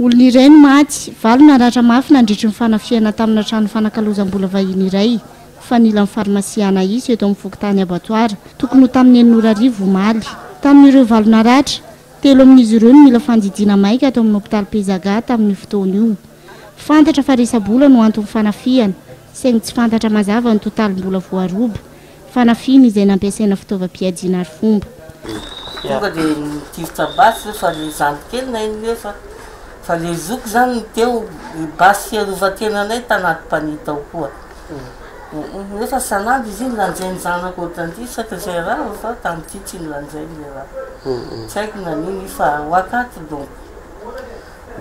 olona iray no maty valona ratra mafy nandritry ny fanafiana tamina trano fanakalozam-bola vahiny iray fa nila ny farmasiana izy eto amin'ny fokotany abattoir tokony ho tamin'ny 900 omaly tamin'ireo valona ratra telo amin'izy ireo no mila fandidiana maika ato amin'ny hôpitaly Pezaga tamin'ny fotoana io fantatra fa resa-bola no antony fanafiana saingy tsy fantatra mazava ny totalim-bola voaroba fanafiana izay nampiasaina fitaovam-piadiana ary fomba tonga dia nitivitra basy fa le zandikely na iny rehefa fa le zoko zany teo basy fiarovan-tenanay tanaty mpanitao koa rehefa sanady izy iny lanjainy zanako ohatran'ity saka zay raha fa tamin'ity tsy nilanjainy le raha tsy haiko naniny fa wakaty donc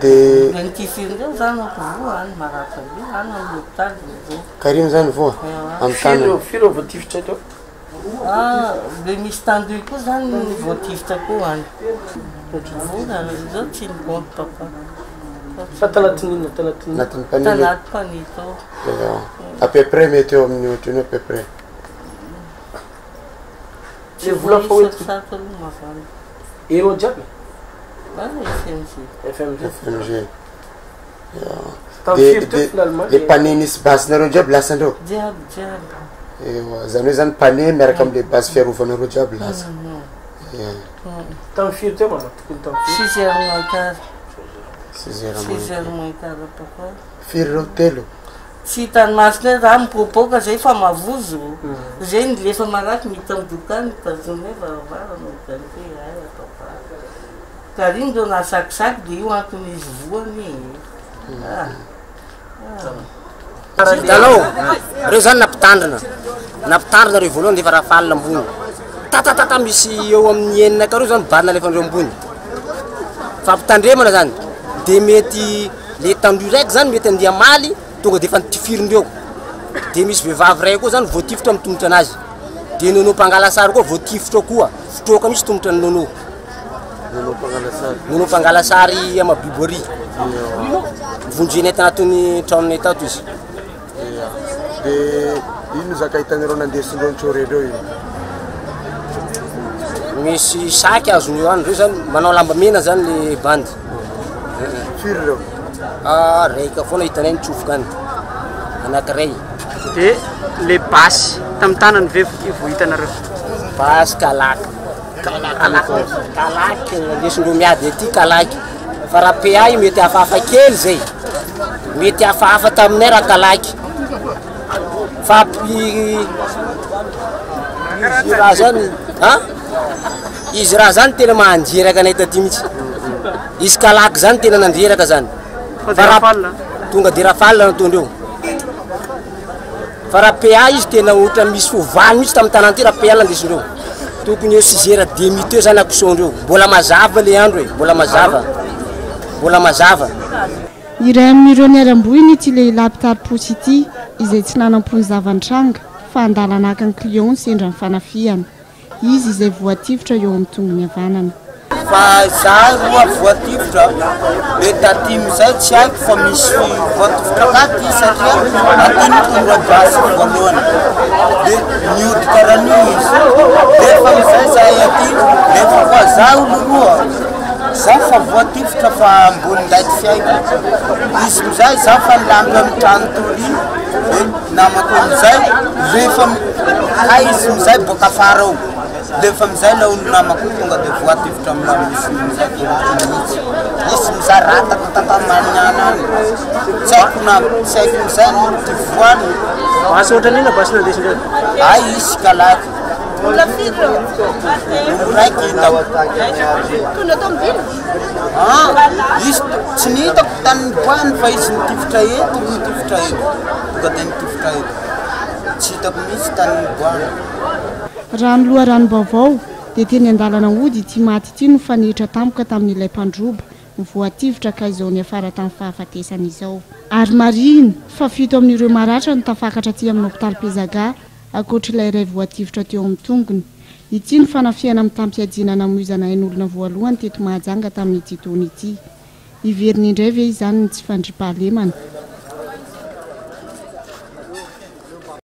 dia nitifirindreo zanako voa any maratra be any amin'ny hôpitaly zao karimy zany voa amin'ny tanana firy voatifitra teo le misy tandoy koa zany voatifitra koa any vola zao tsy niconte papa fa tanatin'inona anatin'ny panilo tanaty panito à peu près mety eo amin'ny ohatrany à peu près tsy vola fa hoe ero jiaby FMG le panier nisy basenareo jiaby lasandreo jiaby ewa zany hoe zany panier miaraka amin'le base fiarovanareo jiaby lasa tamin'ny firy teo mana tokony tamin'ny 6 heures moins quart 6 heures 6 heures moins quart papa firy reo telo tsy hitany masina raha mipopoka zay fa mavozo zay nilefa malaky mita midokany tazonay varavara no galfe aya papa kariny ndo nasakisaky dia io anton'izy voany hitanao reo zany nampitandrina reo voalohany defa raha falina ambony tatatata misy eo amin'ny enina kareo zany badina alefandreo ambony fampitandremana zany dia mety le tandoy raiky zany mety andia maly tonga defa nitifirindreo dia misy vehivavy ray koa zany voatifitra amin'ny tongotra anazy dia nono mpangalasary koa voatifitra koa fitroka misy tongotra ny nono mpangalasary amabibory vonjenay tanatin'ny tranonay tato izy dia ino zaka hitanareo nandesindreo nitsorereo ino misy saky azon'io any reo zany manao lamba mena zany le bandy firy reo raika foana hitanay nitsofoka any anankiray dia le basy tamin'ny tanany ve vohitanareo basy kalaky kalaky lesindreo miady ety kalaky fa raha PA io mety hafahafa kely zay mety hafahafa taminay raha kalaky fa izy raha zany izy raha zany tena mahandreraka anay taty mihitsy izy kalaky zany tena nandreraka zany tonga dia raha falina nataondreo fa raha PA izy tena ohatra misy fovaly mihitsy tamin'ny tanany ty raha PA landesindreo tokony eo 6h10 eo zany akusondreo mbola mazava le andro e mbola mazava iray amin'ireo niaram-boiny ity lehilahy mpitary-posy ity izay tsy nanampony zavan-tranga fa andala anaka ny client sendra ny fanafiana izy izay voatifitra eo amin'ny tongony havanana fa za roa voatifitra le tatimy zay tsy haiko fa misy voatifitra katy satria atiny tonga basy voalohany dia niodika ran'io izy rehefa mizay zahay aty rehefa koa za olo roa za fa voatifitra fa ambony ndaiky fiaiko izy mizay za fa nilampy amin'ny trano toriny dia namako amizay rehefa ka izy mizay boka afara ao rehefa mizay la olo namako tonga dia voatifitra amina misy mizay mihitsy izy mizay ratako tatamaniana any tsy haiko mizay ty voany basy ohatran'ina basy nandesindreo ay izy kalaky Olha filho, raiky izy tsy nihitako tamin'ny boany fa izy nitifitra eto tonga dia nitifitra eto tsy hitako mihitsy tamin'ny boany rano loha rano vaovao dia teny an-dalana ody ity maty ity no fanihitra tampoka tamin'ilay mpandroba voatifitra ka izao ny afara tamin'ny fahafatesana izao ary mariny fa fito amin'ireo maratra no tafakatra aty amin'ny hôpitaly Pezaga akoatr'ilay iray voatifitra teo amin'ny tongony ity ny fanafiana amin'ny tampiadiana namoizana ain'olona voalohany teto Mahajanga tamin'ity taona ity iveriny indray ve izany ny tsy fandriam-pahalemana